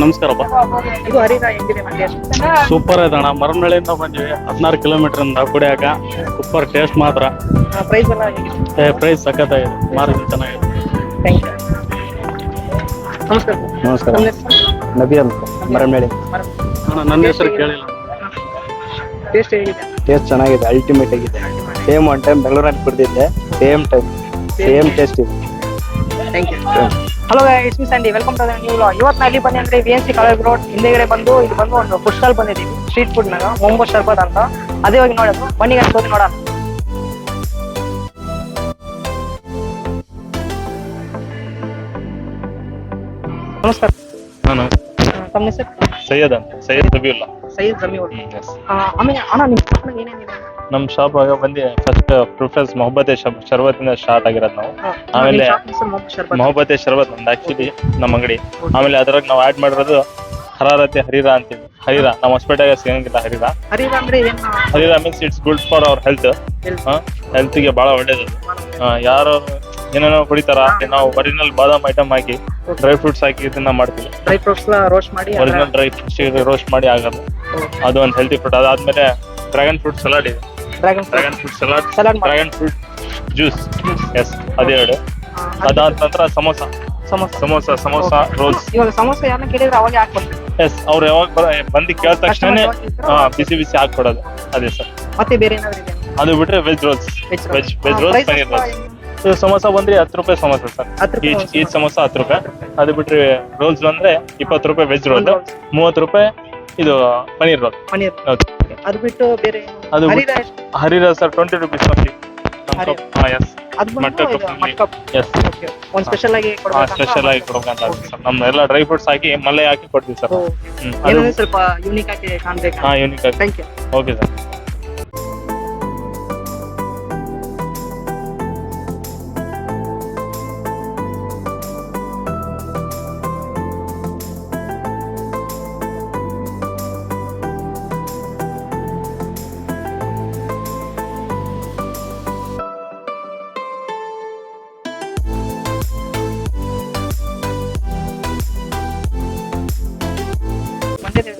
ನಮಸ್ಕಾರಪ್ಪ. ಇದು ಹರಿದ ಹೆಂಗಿದೆ ಮಂಡ್ಯ? ಸೂಪರ್ ಐತೆ ಅಣ್ಣ. ಮರಮನಹಳ್ಳಿಯಿಂದ ಬಂದಿವಿ 16 ಕಿಲೋಮೀಟರ್ ಇಂದ ಕುಡಿಯಾಕ. ಸೂಪರ್ ಟೇಸ್ಟ್ ಮಾತ್ರ. ಪ್ರೈಸ್ ಎಲ್ಲ ಹೇಗಿದೆ? ಪ್ರೈಸ್ ಸಖತ್ತಾಗಿದೆ, ಮಾರ್ಜಿನ್ ಚೆನ್ನಾಗಿದೆ. Thank you. ನಮಸ್ಕಾರ. ನಮಸ್ಕಾರ. ನಿಮ್ಮ ಹೆಸರು? ನಬಿ ಅಂತ ಮರಮೇಳಿ. ಅಣ್ಣ ನನ್ನ ಹೆಸರು ಕೇಳಿಲ್ಲ. ಟೇಸ್ಟ್ ಹೇಗಿದೆ? ಟೇಸ್ಟ್ ಚೆನ್ನಾಗಿದೆ, ಅಲ್ಟಿಮೇಟ್ ಆಗಿದೆ. ಸೇಮ್ ಒನ್ ಟೈಮ್ ಬೆಂಗಳೂರಲ್ಲಿ ಕುಡಿದಿದ್ದೆ, ಸೇಮ್ ಟೇಸ್ಟ್ ಇದೆ. Thank you. Hello it's me Sandy, welcome to the new vlog. ಇವತ್ತು ಇಲ್ಲಿ ಬಂದೆ ಅಂದ್ರೆ VNC ಕಾಲೇಜ್ ರೋಡ್ ಹಿಂದೆಗಡೆ ಬಂದು ಇದು ಬಂದು ಒಂದು ಫುಡ್ ಸ್ಟಾಲ್ ಬಂದಿದ್ದೀವಿ, ಸ್ಟ್ರೀಟ್ ಫುಡ್ ನಾಗ ಮೊಂಬೋ ಶರ್ಬತ್ ಅಂತ. ಅದೇ ಹೋಗಿ ನೋಡೋದು, ಬನ್ನಿಗೆ ಹೋಗಿ ನೋಡೋಣ. ನಮಸ್ಕಾರ. ನಾನು ತಮ್ಮ ಹೆಸರು? ಸೈಯದ್ ಅಂತ, ಸೈಯದ್ ರಬಿಯುಲ್ಲಾ. ಸೈಯದ್ ರಮಿಯುಲ್. ಆಮೇಲೆ ಅಣ್ಣ ನಿಮ್ಮ ಶಾಪ್ನಾಗ ಏನೇನಿದೆ? ನಮ್ಮ ಶಾಪ್ ಆಗ ಬಂದು ಫಸ್ಟ್ ಪ್ರಿಫರೆನ್ಸ್ ಮೊಹಬ್ಬತೆ ಶರ್ಬತ್ತಿಂದ ಸ್ಟಾರ್ಟ್ ಆಗಿರೋದು ನಾವು. ಆಮೇಲೆ ಮೊಹಬ್ಬತೆ ಶರ್ಬತ್ ನಮ್ದು ಆಕ್ಚುಲಿ ನಮ್ಮ ಅಂಗಡಿ. ಆಮೇಲೆ ಅದ್ರಾಗ ನಾವು ಆಡ್ ಮಾಡಿರೋದು ಹರಾರತೆ ಹರಿರಾ ಅಂತೀವಿ. ಹರಿರಾ ನಮ್ಮ ಹಾಸ್ಪಿಟಲ್ ಸಿಗಂಗಿಲ್ಲ. ಹರಿರಾ ಹರಿರಾ means it's good for our health. ಹೆಲ್ತ್ಗೆ ಬಹಳ ಒಳ್ಳೇದು. ಯಾರು ಏನೇನೋ ಕುಡಿತಾರ, ನಾವು ಒರಿಜಿನಲ್ ಬಾದಾಮ್ ಐಟಮ್ ಹಾಕಿ ಡ್ರೈ ಫ್ರೂಟ್ಸ್ ಹಾಕಿ ಇದನ್ನ ಮಾಡ್ತೀವಿ. ಡ್ರೈ ಫ್ರೂಟ್ಸ್ ರೋಸ್ಟ್ ಮಾಡಿ, ಒರಿಜಿನಲ್ ಡ್ರೈ ಫ್ರೂಟ್ಸ್ ರೋಸ್ಟ್ ಮಾಡಿ ಆಗೋದು. ಅದು ಒಂದು ಹೆಲ್ತಿ ಫುಡ್. ಅದಾದ್ಮೇಲೆ ಡ್ರ್ಯಾಗನ್ ಫ್ರೂಟ್ ಸಲಾಡ್ ಇದೆ. Dragon fruit salad, dragon fruit juice, yes ಅದೆರಡು. ಅದಾದ ನಂತರ ಸಮೋಸ ರೋಲ್ಸ್. ಇವಾಗ ಸಮೋಸ ಯಾರನ್ನ ಕೇಳಿದ್ರೆ ಅವಾಗ ಹಾಕ್ಬೋದು. ಎಸ್, ಅವ್ರು ಯಾವಾಗ ಬಂದು ಕೇಳಿದ ತಕ್ಷಣ ಬಿಸಿ ಹಾಕೊಡೋದು. ಅದೇ ಸರ್. ಮತ್ತೆ ಬೇರೆ ಏನಾದ್ರು ಇದೆ? ಅದು ಬಿಟ್ರೆ veg rolls, veg rolls, paneer rolls. ಇದು ಸಮೋಸ ಬಂದ್ರೆ 10 ರೂಪಾಯಿ ಸಮೋಸ ಸರ್. ಈಚ್ ಸಮೋಸ 10 ರೂಪಾಯಿ. ಅದು ಬಿಟ್ರೆ ರೋಲ್ಸ್ ಬಂದ್ರೆ 20 ರೂಪಾಯಿ ವೆಜ್ ರೋಲ್, 30 ರೂಪಾಯಿ ಇದು ಪನೀರ್ ರೋಲ್. ಅದು ಬಿಟ್ಟು ಬೇರೆ ಅದು ಹರಿರಾ ಸರ್ 20 ರೂಪೀಸ್ ಓನ್ಲಿ. ಒಂದು ಸ್ಪೆಷಲ್ ಆಗಿ ಕೊಡ್ಬೇಕಂತ ಸರ್. ನಮ್ದು ಎಲ್ಲ ಡ್ರೈ ಫ್ರೂಟ್ಸ್ ಹಾಕಿ ಮಲ್ಲೆ ಹಾಕಿ ಕೊಡ್ತೀವಿ ಸರ್. ಸ್ವಲ್ಪ ಯೂನಿಕ್ ಆಗಿ ಕಾಣ್ಬೇಕು. ಯೂನಿಕ್ ಆಗಿ. Thank you. Okay sir.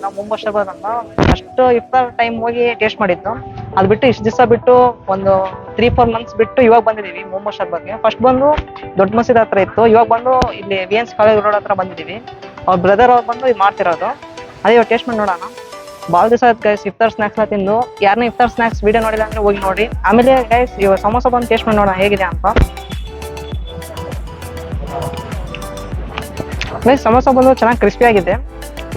ನಾವು ಮೊಂಬೋ ಶರ್ಬತ್ ಅಂತ ಫಸ್ಟ್ ಇಫ್ತಾರ್ ಟೈಮ್ ಹೋಗಿ ಟೇಸ್ಟ್ ಮಾಡಿದ್ದು. ಅದು ಬಿಟ್ಟು ಇಷ್ಟು ದಿವಸ ಬಿಟ್ಟು ಒಂದು 3-4 ಮಂತ್ಸ್ ಬಿಟ್ಟು ಇವಾಗ ಬಂದಿದ್ದೀವಿ ಮೊಂಬೋ ಶರ್ಬತ್ಗೆ. ಫಸ್ಟ್ ಬಂದು ದೊಡ್ಡ ಮಸೀದ್ ಹತ್ರ ಇತ್ತು, ಇವಾಗ ಬಂದು ಇಲ್ಲಿ VNC ಕಾಲೇಜ್ ರೋಡ್ ಹತ್ರ ಬಂದಿದ್ದೀವಿ. ಅವ್ರ ಬ್ರದರ್ ಅವ್ರು ಬಂದು ಇದು ಮಾಡ್ತಿರೋದು. ಅದೇ ಇವಾಗ ಟೇಸ್ಟ್ ಮಾಡಿ ನೋಡೋಣ. ಭಾಳ ದಿವಸ ಆಯ್ತು ಗೈಸ್ ಇಫ್ತಾರ್ ಸ್ನಾಕ್ಸ್ ತಿಂದು. ಯಾರನ್ನ ಇಫ್ತಾರ್ ಸ್ನಾಕ್ಸ್ ವಿಡಿಯೋ ನೋಡಿಲ್ಲ ಅಂದ್ರೆ ಹೋಗಿ ನೋಡಿ. ಆಮೇಲೆ ಗೈಸ್ ಇವಾಗ ಸಮೋಸ ಬಂದು ಟೇಸ್ಟ್ ಮಾಡಿ ನೋಡೋಣ ಹೇಗಿದೆ ಅಂತ. ಗೈಸ್ ಸಮೋಸ ಬಂದು ಚೆನ್ನಾಗಿ ಕ್ರಿಸ್ಪಿ ಆಗಿದೆ.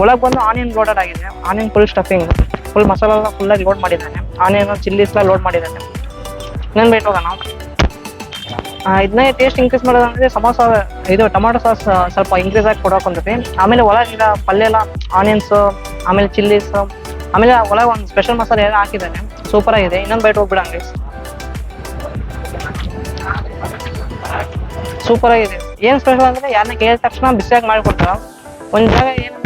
ಒಳಗೆ ಬಂದು ಆನಿಯನ್ ಲೋಡೆಡ್ ಆಗಿದೆ. Onion full stuffing, full masala ಫುಲ್ಲಾಗಿ ಲೋಡ್ ಮಾಡಿದ್ದಾನೆ. ಆನಿಯನ್ ಚಿಲ್ಲೀಸ್ ಎಲ್ಲ ಲೋಡ್ ಮಾಡಿದ್ದಾನೆ. ಇನ್ನೊಂದು ಬೈಟ್ ಹೋಗೋಣ. ಇದನ್ನೇ ಟೇಸ್ಟ್ ಇನ್ಕ್ರೀಸ್ ಮಾಡೋದಂದ್ರೆ ಸಮೋಸ ಇದು ಟೊಮಾಟೊ ಸಾಸ್ ಸ್ವಲ್ಪ ಇನ್ಕ್ರೀಸ್ ಆಗಿ ಕೊಡೋಕೊಂತೀವಿ. ಆಮೇಲೆ ಒಳಗಿರೋ ಪಲ್ಯ ಎಲ್ಲ ಆನಿಯನ್ಸ್, ಆಮೇಲೆ ಚಿಲ್ಲೀಸ್, ಆಮೇಲೆ ಒಳಗೆ ಒಂದು ಸ್ಪೆಷಲ್ ಮಸಾಲೆ ಎಲ್ಲ ಹಾಕಿದ್ದಾನೆ. ಸೂಪರ್ ಆಗಿದೆ. ಇನ್ನೊಂದು ಬೈಟ್ ಹೋಗ್ಬಿಡಂಗೆ. ಸೂಪರ್ ಆಗಿದೆ. ಏನು ಸ್ಪೆಷಲ್ ಅಂದರೆ ಯಾರನ್ನ ಕೇಳಿದ ತಕ್ಷಣ ಬಿಸಿಯಾಗಿ ಮಾಡಿಕೊಡ್ತಾರ. ಒಂದು ಜಾಗ ಏನಂದ್ರೆ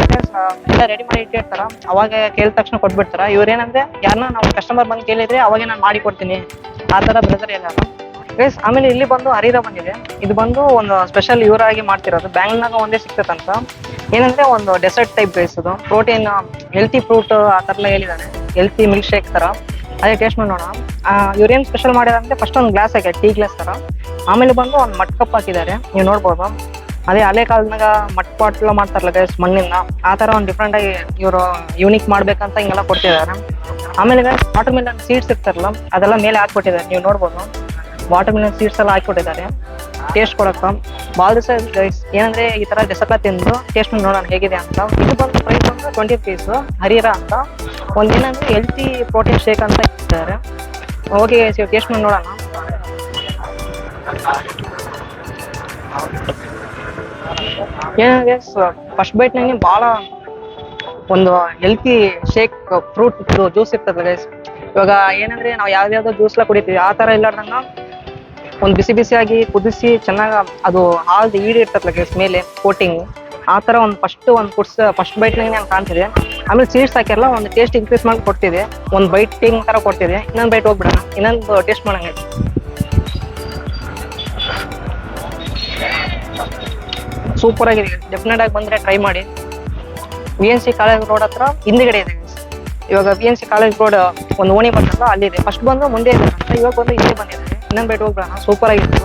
ಎಲ್ಲ ರೆಡಿ ಮಾಡಿ ಇಟ್ಟಿರ್ತಾರ, ಅವಾಗ ಕೇಳಿದ ತಕ್ಷಣ ಕೊಟ್ಬಿಡ್ತಾರ. ಇವ್ರೇನಂದ್ರೆ ಯಾರನ್ನ ನಾವು ಕಸ್ಟಮರ್ ಬಂದು ಕೇಳಿದ್ರೆ ಅವಾಗೆ ನಾನು ಮಾಡಿ ಕೊಡ್ತೀನಿ, ಆ ಥರ ಬ್ರದರ್ ಎಲ್ಲ ಗೈಸ್. ಆಮೇಲೆ ಇಲ್ಲಿ ಬಂದು ಹರಿರಾ ಬಂದಿದೆ. ಇದು ಬಂದು ಒಂದು ಸ್ಪೆಷಲ್ ಇವರಾಗಿ ಮಾಡ್ತಿರೋದು. ಬ್ಯಾಂಗ್ಳೂರ್ನಾಗ ಒಂದೇ ಸಿಗ್ತದಂತ. ಏನಂದ್ರೆ ಒಂದು ಡೆಸರ್ಟ್ ಟೈಪ್ ಬೇಸ್, ಅದು ಪ್ರೋಟೀನ್ ಹೆಲ್ತಿ ಫ್ರೂಟ್ ಆ ಥರ ಎಲ್ಲ ಹೇಳಿದಾನೆ. ಹೆಲ್ತಿ ಮಿಲ್ಕ್ ಶೇಕ್ ಥರ. ಅದೇ ಟೇಸ್ಟ್ ಮಾಡಿ ನೋಡೋಣ. ಇವ್ರೇನು ಸ್ಪೆಷಲ್ ಮಾಡಿದಾರೆ ಫಸ್ಟ್ ಒಂದು ಗ್ಲಾಸ್ ಹಾಕಿ ಟೀ ಗ್ಲಾಸ್ ಥರ. ಆಮೇಲೆ ಬಂದು ಒಂದು ಮಟ್ ಕಪ್ ಹಾಕಿದ್ದಾರೆ, ನೀವು ನೋಡ್ಬೋದು. ಅದೇ ಹಳೆ ಕಾಲದಾಗ ಮಟ್ ಪಾಟ್ ಎಲ್ಲ ಮಾಡ್ತಾರಲ್ಲ ಗೈಸ್ ಮಣ್ಣಿಂದ, ಆ ಥರ ಒಂದು ಡಿಫ್ರೆಂಟ್ ಆಗಿ ಇವರು ಯೂನಿಕ್ ಮಾಡ್ಬೇಕಂತ ಹಿಂಗೆಲ್ಲ ಕೊಡ್ತಿದ್ದಾರೆ. ಆಮೇಲೆ ಗೈಸ್ ವಾಟರ್ ಮಿಲನ್ ಸೀಡ್ಸ್ ಇರ್ತಾರಲ್ಲ ಅದೆಲ್ಲ ಮೇಲೆ ಹಾಕ್ಕೊಟ್ಟಿದ್ದಾರೆ, ನೀವು ನೋಡ್ಬೋದು. ವಾಟರ್ ಮಿಲನ್ ಸೀಡ್ಸ್ ಎಲ್ಲ ಹಾಕ್ಕೊಟ್ಟಿದ್ದಾರೆ ಟೇಸ್ಟ್ ಕೊಡಕ್ಕೆ. ಭಾಳ ದಿವಸ ಗೈಸ್ ಏನಂದ್ರೆ ಈ ಥರ ಡೆಸರ್ಟ್ ತಿಂದು ಟೇಸ್ಟ್ ನೋಡೋಣ ಹೇಗಿದೆ ಅಂತ. ಇದು ಬಂದು ಪ್ರೈಸ್ ಬಂದು 20 ರೂಪೀಸ್ ಹರಿರಾ ಅಂತ. ಒಂದೇನಂದ್ರೆ ಹೆಲ್ತಿ ಪ್ರೋಟೀನ್ ಶೇಕ್ ಅಂತ ಇರ್ತಾರೆ. ಓಕೆ ಗೈಸ್ ಇವಾಗ ಟೇಸ್ಟ್ ಮಾಡಿ ನೋಡೋಣ. ಏನಂದ್ರೆ ಫಸ್ಟ್ ಬೈಟ್ ನಂಗೆ ಭಾಳ ಒಂದು ಹೆಲ್ತಿ ಶೇಕ್ ಫ್ರೂಟ್ ಜ್ಯೂಸ್ ಇರ್ತದೆ ಗೈಸ್. ಇವಾಗ ಏನಂದ್ರೆ ನಾವು ಯಾವ್ದಾವ್ದೋ ಜ್ಯೂಸ್ ಎಲ್ಲ ಕುಡಿತೀವಿ, ಆ ಥರ ಇಲ್ಲಾರ್ದಂಗ ಒಂದು ಬಿಸಿಯಾಗಿ ಕುದಿಸಿ ಚೆನ್ನಾಗಿ ಅದು ಹಾಲ್ದು ಈಡಿ ಇರ್ತದಲ್ಲ ಗೈಸ್ ಮೇಲೆ ಕೋಟಿಂಗ್, ಆ ಥರ ಒಂದು ಫಸ್ಟ್ ಬೈಟ್ ನಂಗೆ ನಾನು ಕಾಣ್ತಿದೆ. ಆಮೇಲೆ ಸೀಡ್ಸ್ ಹಾಕಿರಲ್ಲ ಒಂದು ಟೇಸ್ಟ್ ಇನ್ಕ್ರೀಸ್ ಮಾಡಿ ಕೊಡ್ತಿದೆ, ಒಂದು ಬೈಟಿಂಗ್ ಥರ ಕೊಡ್ತಿದೆ. ಇನ್ನೊಂದು ಬೈಟ್ ಹೋಗ್ಬಿಡೋಣ, ಇನ್ನೊಂದು ಟೇಸ್ಟ್ ಮಾಡೋಂಗೆ. ಸೂಪರ್ ಆಗಿದೆ. ಡೆಫಿನೆಟ್ ಆಗಿ ಬಂದರೆ ಟ್ರೈ ಮಾಡಿ. VNC ಕಾಲೇಜ್ ರೋಡ್ ಹತ್ರ ಹಿಂದ್ಗಡೆ ಇದೆ guys. ಇವಾಗ VNC ಕಾಲೇಜ್ ರೋಡ್ ಒಂದು ಓಣಿ ಬಂದಲ್ಲ ಅಲ್ಲಿದೆ. ಫಸ್ಟ್ ಬಂದು ಮುಂದೆ ಇದೆ ಅಂತ, ಇವಾಗ ಬಂದು ಇಲ್ಲಿ ಬಂದಿದೆ. ಇನ್ನೊಂದು ಬೆಡ್ ಹೋಗ್ಬಿಡೋಣ, ಸೂಪರ್ ಆಗಿತ್ತು.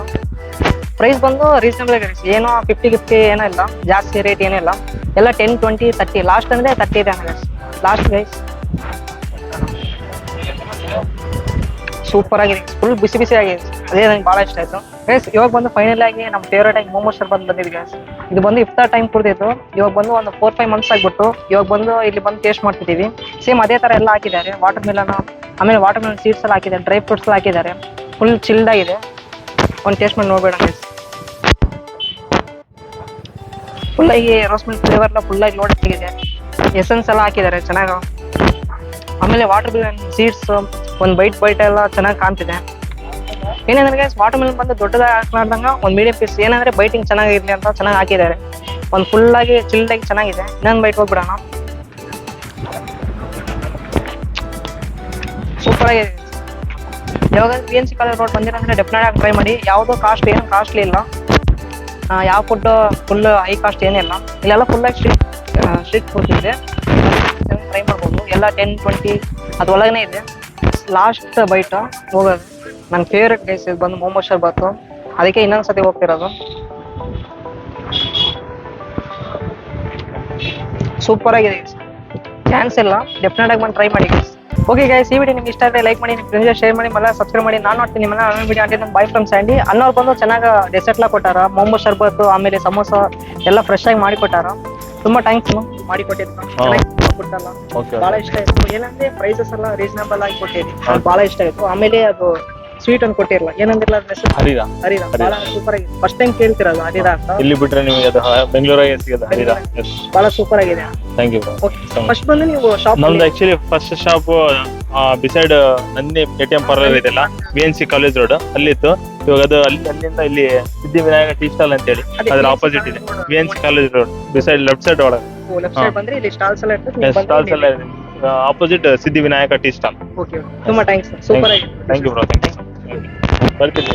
ಪ್ರೈಸ್ ಬಂದು ರೀಸನಬಲ್ ಆಗಿದೆ, ಏನೋ 50 ಏನೋ ಇಲ್ಲ, ಜಾಸ್ತಿ ರೇಟ್ ಏನಿಲ್ಲ, ಎಲ್ಲ 10, 20, 30 ಲಾಸ್ಟ್ ಅಂದ್ರೆ 30 ಇದೆ ಲಾಸ್ಟ್ ಗೈಸ್. ಸೂಪರ್ ಆಗಿದೆ, ಫುಲ್ ಬಿಸಿ ಬಿಸಿ ಆಗಿದೆ, ಅದೇ ನಂಗೆ ಭಾಳ ಇಷ್ಟ ಆಯ್ತು ಗೈಸ್. ಇವಾಗ ಬಂದು ಫೈನಲ್ ಆಗಿ ನಮ್ಮ ಫೇವ್ರೇಟ್ ಆಗಿ ಮೋಮೋ ಶರ್ಬತ್ ಬಂದಿದೆ ಗೈಸ್. ಇದು ಬಂದು ಇಫ್ತಾರ್ ಟೈಮ್ ಕುಡಿದಿತ್ತು, ಇವಾಗ ಬಂದು ಒಂದು 4-5 ಮಂತ್ಸ್ ಆಗ್ಬಿಟ್ಟು ಇವಾಗ ಬಂದು ಇಲ್ಲಿ ಬಂದು ಟೇಸ್ಟ್ ಮಾಡ್ತಿದ್ದೀವಿ. ಸೇಮ್ ಅದೇ ತರ ಎಲ್ಲ ಹಾಕಿದ್ದಾರೆ, ವಾಟರ್ ಮೆಲನ್, ಆಮೇಲೆ ವಾಟರ್ ಮೆಲನ್ ಸೀಡ್ಸ್ ಎಲ್ಲ ಹಾಕಿದ್ದಾರೆ, ಡ್ರೈ ಫ್ರೂಟ್ಸ್ ಎಲ್ಲ ಹಾಕಿದ್ದಾರೆ, ಫುಲ್ ಚಿಲ್ಡ್ ಆಗಿದೆ. ಒಂದು ಟೇಸ್ಟ್ ಮಾಡಿ ನೋಡ್ಬೇಡ ಗೈಸ್. ಫುಲ್ಲಾಗಿ ರೋಸ್ ಮಿಲ್ಕ್ ಫ್ಲೇವರ್ ಎಲ್ಲ ಫುಲ್ಲಾಗಿ ಲೋಡ್ ಆಗಿದೆ, ಎಸೆನ್ಸ್ ಎಲ್ಲ ಹಾಕಿದ್ದಾರೆ ಚೆನ್ನಾಗಿ. ಆಮೇಲೆ ವಾಟರ್ ಮೆಲನ್ ಸೀಡ್ಸ್ ಒಂದು ಬೈಟ್ ಎಲ್ಲ ಚೆನ್ನಾಗಿ ಕಾಣ್ತಿದೆ. ಏನಂದ್ರೆ ಗೈಸ್, ವಾಟರ್ ಮೆಲನ್ ಬಂದು ದೊಡ್ಡದಾಗಿ ಹಾಕ್ಲಾರ್ದಂಗ ಒಂದು ಮೀಡಿಯಂ ಪೀಸ್, ಏನಂದ್ರೆ ಬೈಟಿಂಗ್ ಚೆನ್ನಾಗಿರ್ಲಿ ಅಂತ ಚೆನ್ನಾಗಿ ಹಾಕಿದ್ದಾರೆ. ಒಂದು ಫುಲ್ಲಾಗಿ ಚಿಲ್ಡಾಗಿ ಚೆನ್ನಾಗಿದೆ. ಇನ್ನೊಂದು ಬೈಟ್ ಹೋಗ್ಬಿಡೋಣ, ಸೂಪರ್ ಆಗಿದೆ. ಯಾವಾಗ VNC ಕಾಲೇಜ್ ರೋಡ್ ಬಂದಿರಂದ್ರೆ ಡೆಫಿನೆಟ್ ಆಗಿ ಟ್ರೈ ಮಾಡಿ. ಯಾವುದೋ ಏನು ಕಾಸ್ಟ್ಲಿ ಇಲ್ಲ, ಯಾವ ಫುಡ್ ಫುಲ್ ಹೈ ಕಾಸ್ಟ್ ಏನಿಲ್ಲ, ಇಲ್ಲೆಲ್ಲ ಫುಲ್ಲಾಗಿ ಸ್ಟ್ರೀಟ್ ಫುಡ್ ಇದೆ, ಟ್ರೈ ಮಾಡ್ಬೋದು. ಎಲ್ಲ 10, 20 ಅದ್ರೊಳಗನೆ ಇದೆ. ಲಾಸ್ಟ್ ಬೈಟ್ ಹೋಗೋದು ನನ್ನ ಫೇವ್ರೆಟ್ ಗೈಸ್, ಇದು ಬಂದು ಮೋಮೋ ಶರ್ಬತ್ತು, ಅದಕ್ಕೆ ಇನ್ನೊಂದ್ಸತಿ ಹೋಗ್ತಿರೋದು. ಸೂಪರ್ ಆಗಿದೆ, ಚಾನ್ಸ್ ಇಲ್ಲ, ಡೆಫಿನೆಟ್ ಆಗಿ ಬಂದು ಟ್ರೈ ಮಾಡಿ ಗೈಸ್. ಓಕೆ ಗೈಸ್, ಈ ವಿಡಿಯೋ ನಿಮ್ಗೆ ಇಷ್ಟ ಆದರೆ ಲೈಕ್ ಮಾಡಿ, ನಿಮ್ಮ ಫ್ರೆಂಡ್ಸ್ ಶೇರ್ ಮಾಡಿ, ಮತ್ತೆ ಸಬ್ಸ್ಕ್ರೈಬ್ ಮಾಡಿ. ನಾನು ನೋಡ್ತೀನಿ ನಿಮ್ಮನ್ನ ನನ್ನ ವಿಡಿಯೋ ಅಂದ್ರೆ ಬಾಯ್ ಫ್ರಮ್ ಸ್ಯಾಂಡಿ. ಅನ್ನೋರು ಬಂದು ಚೆನ್ನಾಗಿ ಡೆಸರ್ಟ್ಲ ಕೊಟ್ಟಾರ, ಮೋಮೋ ಶರ್ಬತ್ತು, ಆಮೇಲೆ ಸಮೋಸ ಎಲ್ಲ ಫ್ರೆಶ್ ಆಗಿ ಮಾಡಿ ಕೊಟ್ಟಾರ. ತುಂಬಾ ಥ್ಯಾಂಕ್ಸ್ ಮಾಡಿ ಕೊಟ್ಟಿದ್ದು, ಕೊಟ್ಟಲ್ಲ, ಬಹಳ ಇಷ್ಟ ಆಯ್ತು. ಏನಂದ್ರೆ ಪ್ರೈಸಸ್ ಎಲ್ಲ ರೀಸನಬಲ್ ಆಗಿ ಕೊಟ್ಟಿರಿ, ಬಹಳ ಇಷ್ಟ ಆಯ್ತು. ಆಮೇಲೆ ಅದು ಸ್ವೀಟ್ ಅನ್ನು ಕೊಟ್ಟಿರಲ್ಲ, ಏನಂದಿರಲ್ಲ ಹರಿರಾ, ಬಹಳ ಸೂಪರ್ ಆಗಿದೆ. ಫಸ್ಟ್ ಟೈಮ್ ಕೇಳ್ತಿರಲ್ಲ ಹರಿರಾ ಅಂತ, ಇಲ್ಲಿ ಬಿಟ್ರೆ ನಿಮಗೆ ಅದು ಬೆಂಗಳೂರಿಗೆ ಸಿಗೋದು ಹರಿರಾ, ಬಹಳ ಸೂಪರ್ ಆಗಿದೆ. Thank you bro. ಫಸ್ಟ್ ಬಂದು ನೀವು ಶಾಪ್, ನಮ್ದು actually first shop beside Nandini ATM parlour ಇದೆಲ್ಲ, VNC ಕಾಲೇಜ್ ರೋಡ್ ಅಲ್ಲಿತ್ತು. ಇವಾಗ ಅದು ಅಲ್ಲಿಂದ ಇಲ್ಲಿ ಸಿದ್ಧಿವಿನಾಯಕ ಟೀ ಸ್ಟಾಲ್ ಅಂತ ಹೇಳಿ ಅದ್ರ ಆಪೋಸಿಟ್ ಇದೆ, VNC college road beside left side ಒಳಗೆ. ಲೆಫ್ಟ್ ಸೈಡ್ ಬಂದ್ರೆ ಇಲ್ಲಿ ಸ್ಟಾಲ್ಸ್ ಎಲ್ಲ ಇರ್ತದೆ, ಸ್ಟಾಲ್ಸ್ ಎಲ್ಲ ಇದೆ opposite Siddhivinayak tea stall. Okay, ತುಂಬಾ ಥ್ಯಾಂಕ್ಸ್, ಸೂಪರ್ ಆಗಿದೆ. Thank you bro, thank you. ಬರ್ತೀನಿ.